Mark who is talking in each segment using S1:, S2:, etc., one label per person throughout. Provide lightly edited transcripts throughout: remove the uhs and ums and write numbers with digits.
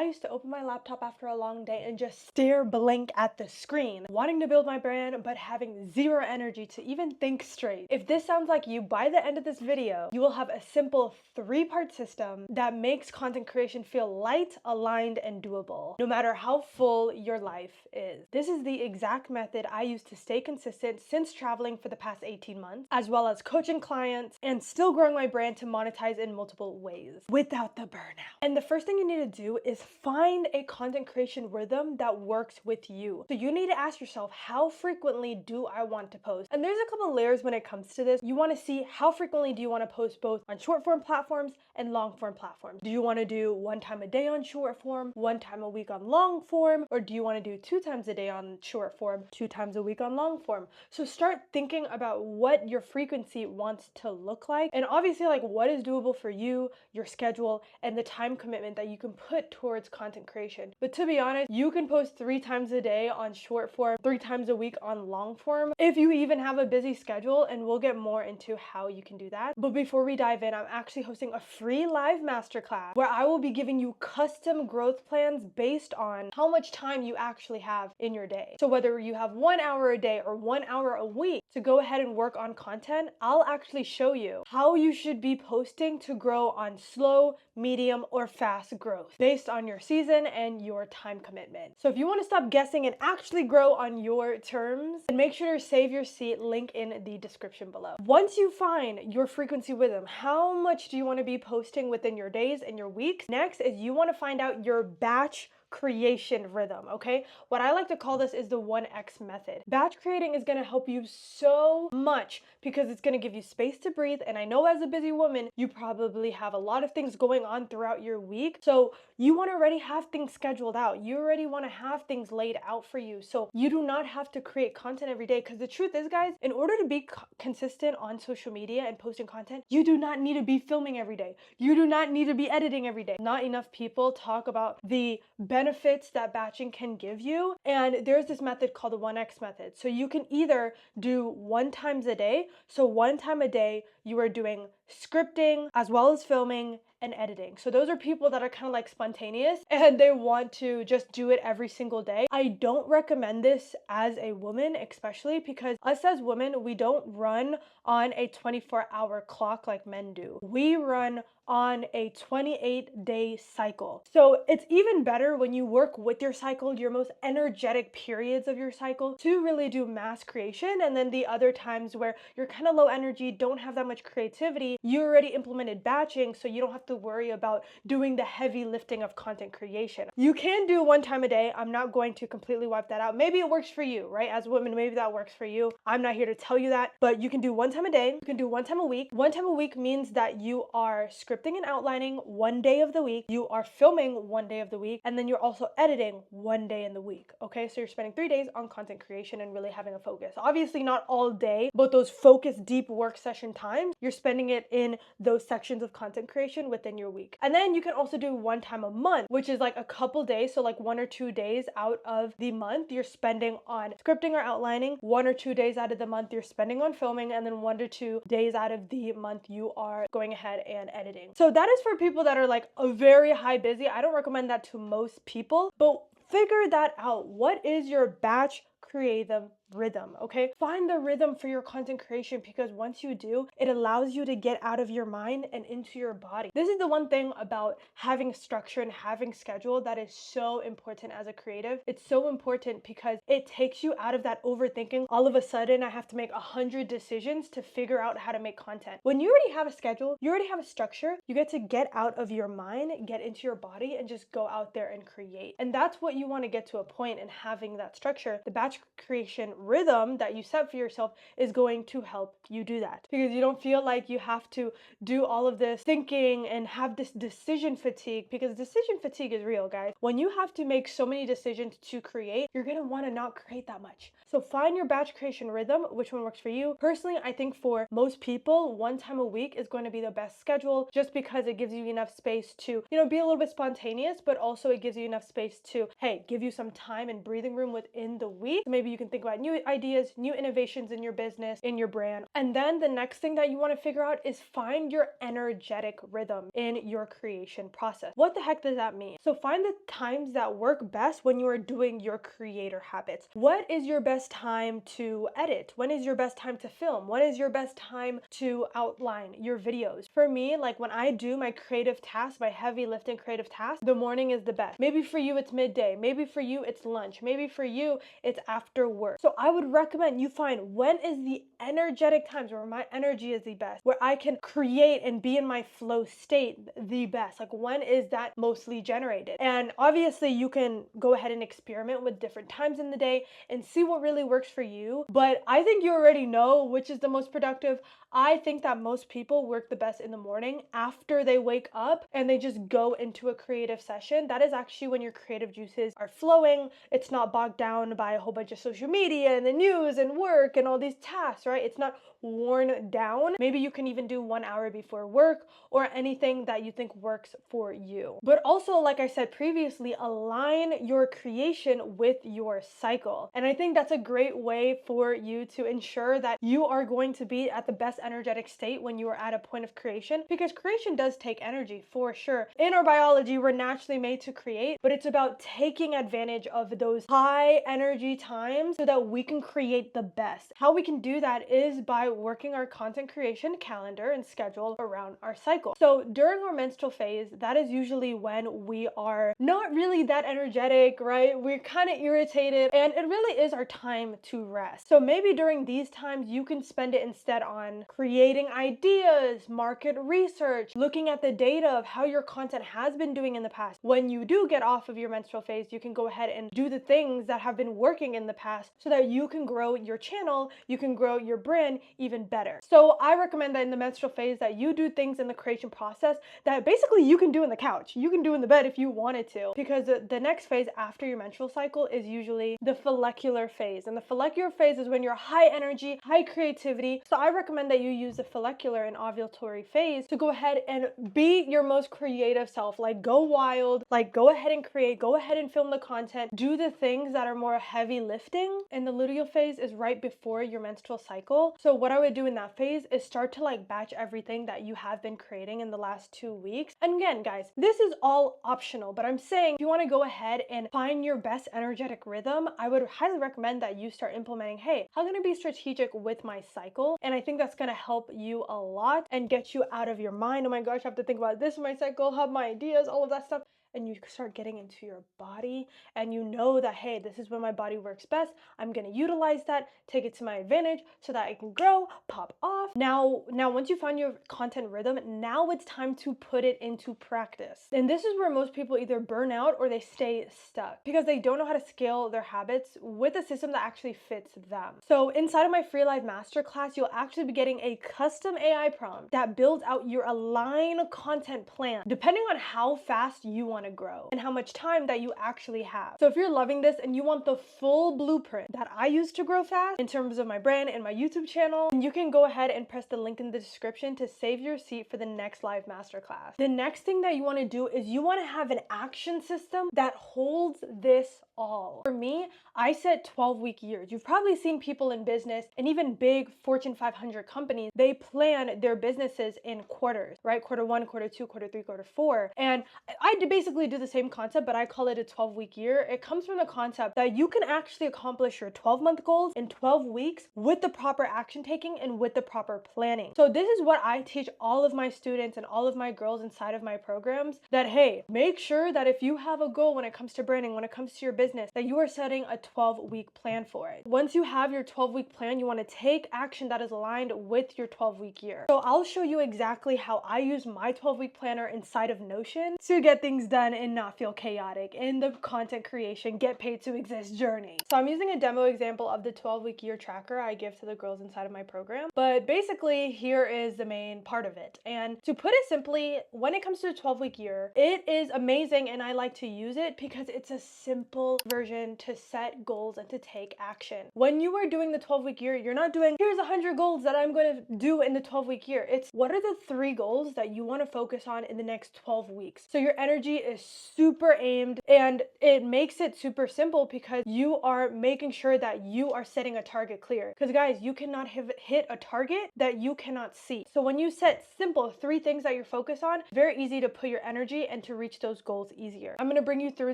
S1: I used to open my laptop after a long day and just stare blank at the screen, wanting to build my brand, but having zero energy to even think straight. If this sounds like you, by the end of this video, you will have a simple 3-part system that makes content creation feel light, aligned, and doable, no matter how full your life is. This is the exact method I use to stay consistent since traveling for the past 18 months, as well as coaching clients and still growing my brand to monetize in multiple ways without the burnout. And the first thing you need to do is find a content creation rhythm that works with you. So you need to ask yourself, how frequently do I want to post? And there's a couple layers when it comes to this. You want to see how frequently do you want to post both on short form platforms and long form platforms. Do you want to do 1 time a day on short form, 1 time a week on long form, or do you want to do 2 times a day on short form, 2 times a week on long form? So start thinking about what your frequency wants to look like, and obviously like what is doable for you, your schedule, and the time commitment that you can put towards content creation. But to be honest, you can post 3 times a day on short form, 3 times a week on long form, if you even have a busy schedule, and we'll get more into how you can do that. But before we dive in, I'm actually hosting a free live masterclass where I will be giving you custom growth plans based on how much time you actually have in your day. So whether you have 1 hour a day or 1 hour a week to go ahead and work on content, I'll actually show you how you should be posting to grow on slow, medium, or fast growth based on your season and your time commitment. So if you want to stop guessing and actually grow on your terms, then make sure to save your seat, link in the description below. Once you find your frequency rhythm, how much do you want to be posting within your days and your weeks? Next is you want to find out your batch creation rhythm, okay? What I like to call this is the 1X method. Batch creating is going to help you so much because it's going to give you space to breathe. And I know as a busy woman, you probably have a lot of things going on throughout your week. So you want to already have things scheduled out. You already want to have things laid out for you. So you do not have to create content every day, because the truth is, guys, in order to be consistent on social media and posting content, you do not need to be filming every day. You do not need to be editing every day. Not enough people talk about the benefits that batching can give you. And there's this method called the 1X method. So you can either do 1 times a day. So 1 time a day, you are doing scripting as well as filming and editing. So those are people that are kind of like spontaneous and they want to just do it every single day. I don't recommend this as a woman, especially because us as women, we don't run on a 24-hour clock like men do. We run on a 28-day cycle. So it's even better when you work with your cycle, your most energetic periods of your cycle, to really do mass creation. And then the other times where you're kind of low energy, don't have that much creativity, you already implemented batching, so you don't have to worry about doing the heavy lifting of content creation. You can do 1 time a day. I'm not going to completely wipe that out. Maybe it works for you, right? As women, maybe that works for you. I'm not here to tell you that, but you can do 1 time a day. You can do 1 time a week. 1 time a week means that you are scripting and outlining 1 day of the week. You are filming 1 day of the week, and then you're also editing 1 day in the week. Okay, so you're spending 3 days on content creation and really having a focus. Obviously not all day, but those focused deep work session times, you're spending it in those sections of content creation within your week. And then you can also do 1 time a month, which is like a couple days. So like 1 or 2 days out of the month, you're spending on scripting or outlining. 1 or 2 days out of the month, you're spending on filming. And then 1 to 2 days out of the month, you are going ahead and editing. So that is for people that are like a very high busy. I don't recommend that to most people, but figure that out. What is your batch creative rhythm? Okay, find the rhythm for your content creation, because once you do, it allows you to get out of your mind and into your body. This is the one thing about having structure and having schedule that is so important as a creative. It's so important because it takes you out of that overthinking. All of a sudden I have to make 100 decisions to figure out how to make content. When you already have a schedule, you already have a structure, you get to get out of your mind, get into your body, and just go out there and create. And that's what you want to get to a point in having that structure. The batch creation rhythm that you set for yourself is going to help you do that, because you don't feel like you have to do all of this thinking and have this decision fatigue, because decision fatigue is real, guys. When you have to make so many decisions to create, you're going to want to not create that much. So find your batch creation rhythm, which one works for you. Personally, I think for most people, 1 time a week is going to be the best schedule, just because it gives you enough space to, be a little bit spontaneous, but also it gives you enough space to, hey, give you some time and breathing room within the week. Maybe you can think about new new ideas, new innovations in your business, in your brand. And then the next thing that you want to figure out is find your energetic rhythm in your creation process. What the heck does that mean? So find the times that work best when you are doing your creator habits. What is your best time to edit? When is your best time to film? When is your best time to outline your videos? For me, like when I do my creative tasks, my heavy lifting creative tasks, the morning is the best. Maybe for you it's midday, maybe for you it's lunch, maybe for you it's after work. So I would recommend you find when is the energetic times where my energy is the best, where I can create and be in my flow state the best. Like when is that mostly generated? And obviously you can go ahead and experiment with different times in the day and see what really works for you. But I think you already know which is the most productive. I think that most people work the best in the morning after they wake up and they just go into a creative session. That is actually when your creative juices are flowing. It's not bogged down by a whole bunch of social media and the news and work and all these tasks, right? It's not worn down. Maybe you can even do 1 hour before work or anything that you think works for you. But also, like I said previously, align your creation with your cycle. And I think that's a great way for you to ensure that you are going to be at the best energetic state when you are at a point of creation, because creation does take energy for sure. In our biology, we're naturally made to create, but it's about taking advantage of those high energy times so that we can create the best. How we can do that is by working our content creation calendar and schedule around our cycle. So during our menstrual phase, that is usually when we are not really that energetic, right? We're kind of irritated, and it really is our time to rest. So maybe during these times, you can spend it instead on creating ideas, market research, looking at the data of how your content has been doing in the past. When you do get off of your menstrual phase, you can go ahead and do the things that have been working in the past so that you can grow your channel, you can grow your brand even better. So I recommend that in the menstrual phase that you do things in the creation process that basically you can do in the couch. You can do in the bed if you wanted to, because the next phase after your menstrual cycle is usually the follicular phase. And the follicular phase is when you're high energy, high creativity. So I recommend that you use the follicular and ovulatory phase to go ahead and be your most creative self. Like go wild, like go ahead and create, go ahead and film the content, do the things that are more heavy lifting. And the luteal phase is right before your menstrual cycle. So what I would do in that phase is start to like batch everything that you have been creating in the last 2 weeks. And again, guys, this is all optional, but I'm saying if you want to go ahead and find your best energetic rhythm, I would highly recommend that you start implementing, hey, how can I be strategic with my cycle? And I think that's going to help you a lot and get you out of your mind. Oh my gosh, I have to think about this in my cycle, have my ideas, all of that stuff. And you start getting into your body and you know that, hey, this is when my body works best. I'm going to utilize that, take it to my advantage so that I can grow, pop off. Now, once you find your content rhythm, now it's time to put it into practice. And this is where most people either burn out or they stay stuck because they don't know how to scale their habits with a system that actually fits them. So inside of my free live masterclass, you'll actually be getting a custom AI prompt that builds out your align content plan, depending on how fast you want to grow and how much time that you actually have. So if you're loving this and you want the full blueprint that I use to grow fast in terms of my brand and my YouTube channel, you can go ahead and press the link in the description to save your seat for the next live masterclass. The next thing that you want to do is you want to have an action system that holds this all. For me, I set 12-week years. You've probably seen people in business and even big Fortune 500 companies, they plan their businesses in quarters, right? Quarter 1, quarter 2, quarter 3, quarter 4. And I basically do the same concept, but I call it a 12-week year. It comes from the concept that you can actually accomplish your 12-month goals in 12 weeks with the proper action taking and with the proper planning. So this is what I teach all of my students and all of my girls inside of my programs, that, hey, make sure that if you have a goal when it comes to branding, when it comes to your business, that you are setting a 12-week plan for it. Once you have your 12-week plan, you want to take action that is aligned with your 12-week year. So I'll show you exactly how I use my 12-week planner inside of Notion to get things done and not feel chaotic in the content creation, get paid to exist journey. So I'm using a demo example of the 12-week year tracker I give to the girls inside of my program. But basically, here is the main part of it. And to put it simply, when it comes to the 12-week year, it is amazing and I like to use it because it's a simple simple version to set goals and to take action. When you are doing the 12-week year, you're not doing, here's 100 goals that I'm going to do in the 12-week year. It's what are the 3 goals that you want to focus on in the next 12 weeks. So your energy is super aimed, and it makes it super simple because you are making sure that you are setting a target clear. Because guys, you cannot hit a target that you cannot see. So when you set simple 3 things that you're focused on, very easy to put your energy and to reach those goals easier. I'm going to bring you through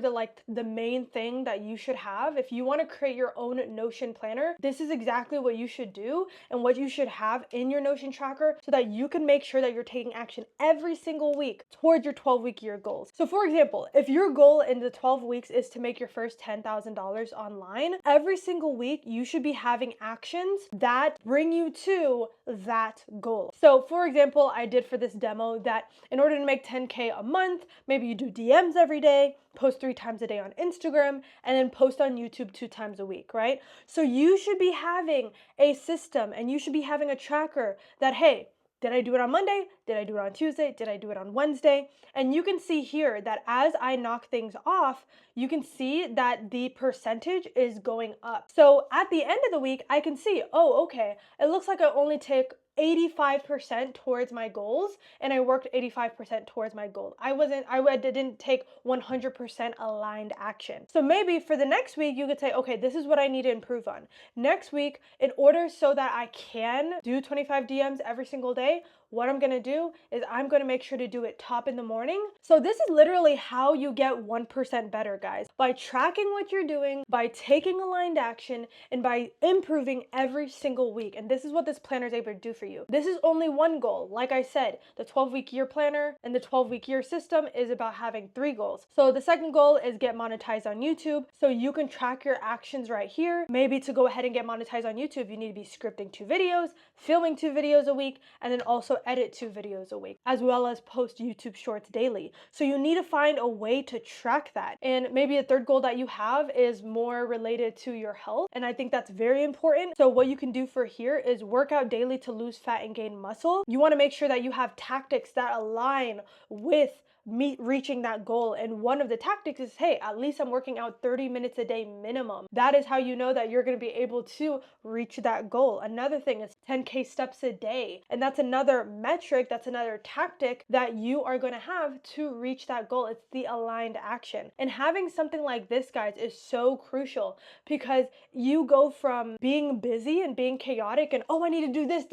S1: the main thing that you should have. If you want to create your own Notion planner, this is exactly what you should do and what you should have in your Notion tracker so that you can make sure that you're taking action every single week towards your 12-week year goals. So for example, if your goal in the 12 weeks is to make your first $10,000 online, every single week you should be having actions that bring you to that goal. So for example, I did for this demo that in order to make 10K a month, maybe you do DMs every day, post 3 times a day on Instagram, and then post on YouTube 2 times a week, right? So you should be having a system and you should be having a tracker that, hey, did I do it on Monday? Did I do it on Tuesday? Did I do it on Wednesday? And you can see here that as I knock things off, you can see that the percentage is going up. So at the end of the week, I can see, oh, okay, it looks like I only take 85% towards my goals, and I worked 85% towards my goal. I didn't take 100% aligned action. So maybe for the next week, you could say, okay, this is what I need to improve on. Next week, in order so that I can do 25 DMs every single day, what I'm gonna do is I'm gonna make sure to do it top in the morning. So this is literally how you get 1% better, guys. By tracking what you're doing, by taking aligned action, and by improving every single week. And this is what this planner is able to do for you. This is only one goal. Like I said, the 12-week year planner and the 12-week year system is about having 3 goals. So the second goal is get monetized on YouTube. So you can track your actions right here. Maybe to go ahead and get monetized on YouTube, you need to be scripting 2 videos, filming 2 videos a week, and then also edit 2 videos a week, as well as post YouTube shorts daily. So you need to find a way to track that. And maybe a third goal that you have is more related to your health. And I think that's very important. So what you can do for here is work out daily to lose fat and gain muscle. You want to make sure that you have tactics that align with reaching that goal. And one of the tactics is, hey, at least I'm working out 30 minutes a day minimum. That is how you know that you're going to be able to reach that goal. Another thing is 10K steps a day. And that's another metric, that's another tactic that you are going to have to reach that goal. It's the aligned action. And having something like this, guys, is so crucial because you go from being busy and being chaotic and, oh, I need to do this.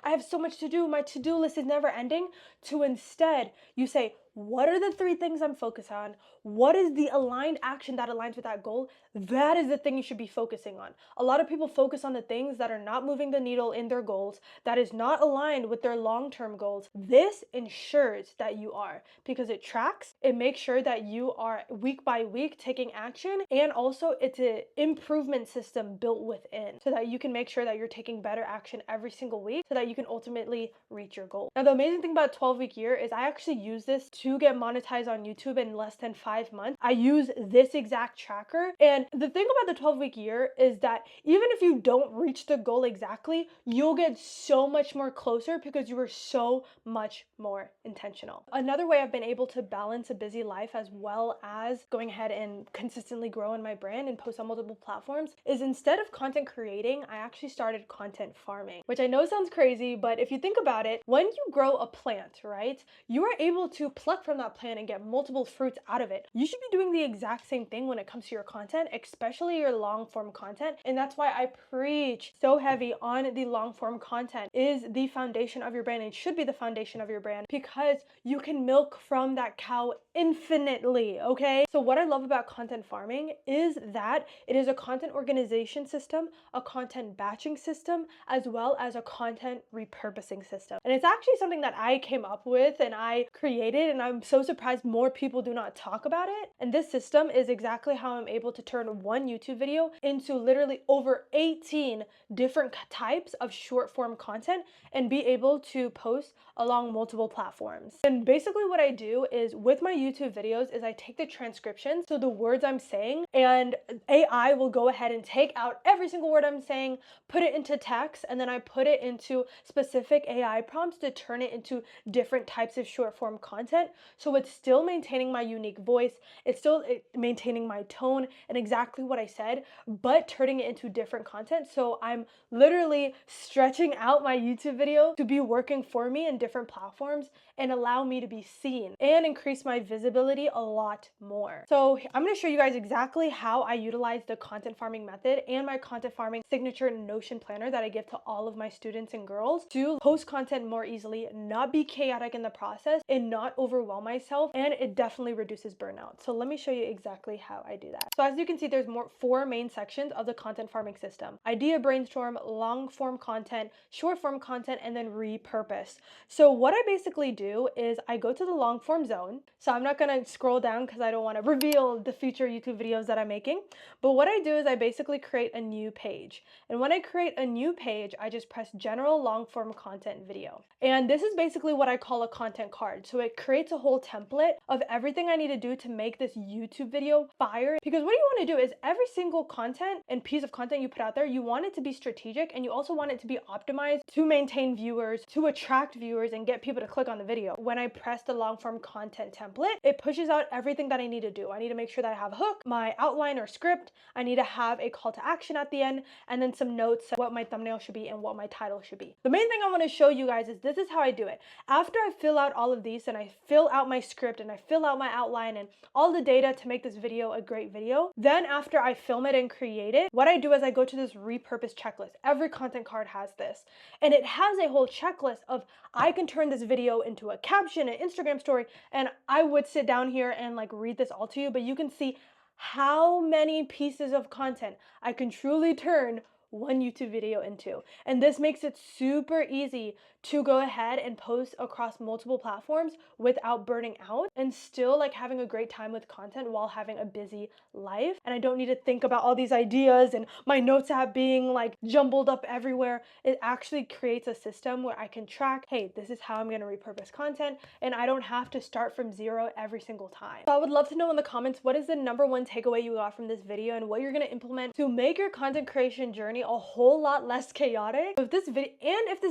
S1: I have so much to do. My to-do list is never ending, to instead you say, what are the 3 things I'm focused on? What is the aligned action that aligns with that goal? That is the thing you should be focusing on. A lot of people focus on the things that are not moving the needle in their goals, that is not aligned with their long-term goals. This ensures that you are, because it tracks, it makes sure that you are week by week taking action, and also it's an improvement system built within so that you can make sure that you're taking better action every single week so that you can ultimately reach your goal. Now, the amazing thing about 12-week year is I actually use this to get monetized on YouTube in less than 5 months. I use this exact tracker. And the thing about the 12-week year is that even if you don't reach the goal exactly, you'll get so much more closer because you were so much more intentional. Another way I've been able to balance a busy life as well as going ahead and consistently grow in my brand and post on multiple platforms is instead of content creating, I actually started content farming, which I know sounds crazy, but if you think about it, when you grow a plant, right, you are able to pluck from that plant and get multiple fruits out of it. You should be doing the exact same thing when it comes to your content, especially your long form content. And that's why I preach so heavy on the long form content is the foundation of your brand. It should be the foundation of your brand because you can milk from that cow infinitely, okay? So what I love about content farming is that it is a content organization system, a content batching system, as well as a content repurposing system. And it's actually something that I came up with and I created, and I'm so surprised more people do not talk about it. And this system is exactly how I'm able to turn one YouTube video into literally over 18 different types of short form content and be able to post along multiple platforms. And basically what I do is with my YouTube videos is I take the transcription, so the words I'm saying, and AI will go ahead and take out every single word I'm saying, put it into text, and then I put it into specific AI prompts to turn it into different types of short form content. So it's still maintaining my unique voice, it's still maintaining my tone and exactly what I said, but turning it into different content. So I'm literally stretching out my YouTube video to be working for me in different platforms and allow me to be seen and increase my visibility a lot more. So I'm going to show you guys exactly how I utilize the content farming method and my content farming signature Notion planner that I give to all of my students and girls to post content more easily, not be chaotic in the process, and not overwhelm myself, and it definitely reduces burnout. So let me show you exactly how I do that. So as you can see, there's four main sections of the content farming system: idea brainstorm, long form content, short form content, and then repurpose. So what I basically do is I go to the long form zone. So I'm not going to scroll down because I don't want to reveal the future YouTube videos that I'm making. But what I do is I basically create a new page. And when I create a new page, I just press general long form content video. And this is basically what I call a content card. So it creates a whole template of everything I need to do to make this YouTube video fire. Because what you want to do is every single content and piece of content you put out there, you want it to be strategic, and you also want it to be optimized to maintain viewers, to attract viewers and get people to click on the video. When I press the long form content template, it pushes out everything that I need to do. I need to make sure that I have a hook, my outline or script. I need to have a call to action at the end, and then some notes what my thumbnail should be and what my title should be. The main thing I want to show you guys is this is how I do it. After I fill out all of these and I fill out my script and I fill out my outline and all the data to make this video a great video, then after I film it and create it, what I do is I go to this repurpose checklist. Every content card has this, and it has a whole checklist of I can turn this video into a caption, an Instagram story, and I would sit down here and like read this all to you, but you can see how many pieces of content I can truly turn one YouTube video into. And this makes it super easy to go ahead and post across multiple platforms without burning out and still like having a great time with content while having a busy life. And I don't need to think about all these ideas and my notes app being like jumbled up everywhere. It actually creates a system where I can track, hey, this is how I'm going to repurpose content, and I don't have to start from zero every single time. So I would love to know in the comments, what is the #1 takeaway you got from this video and what you're going to implement to make your content creation journey a whole lot less chaotic. If this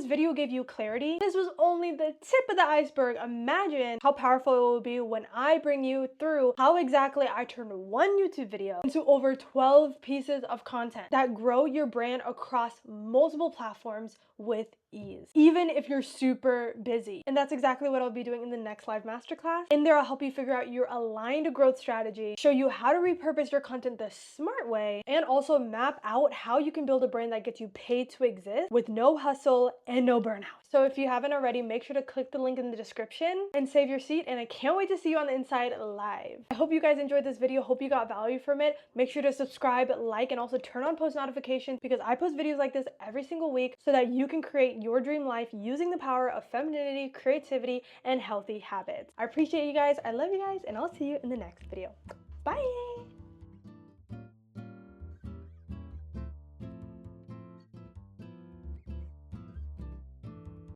S1: video gave you clarity, this was only the tip of the iceberg. Imagine how powerful it will be when I bring you through how exactly I turned one YouTube video into over 12 pieces of content that grow your brand across multiple platforms with ease, even if you're super busy. And that's exactly what I'll be doing in the next live masterclass. In there, I'll help you figure out your aligned growth strategy, show you how to repurpose your content the smart way, and also map out how you can build a brand that gets you paid to exist with no hustle and no burnout. So if you haven't already, make sure to click the link in the description and save your seat. And I can't wait to see you on the inside live. I hope you guys enjoyed this video. Hope you got value from it. Make sure to subscribe, like, and also turn on post notifications because I post videos like this every single week so that you can create your dream life using the power of femininity, creativity, and healthy habits. I appreciate you guys. I love you guys, and I'll see you in the next video. Bye.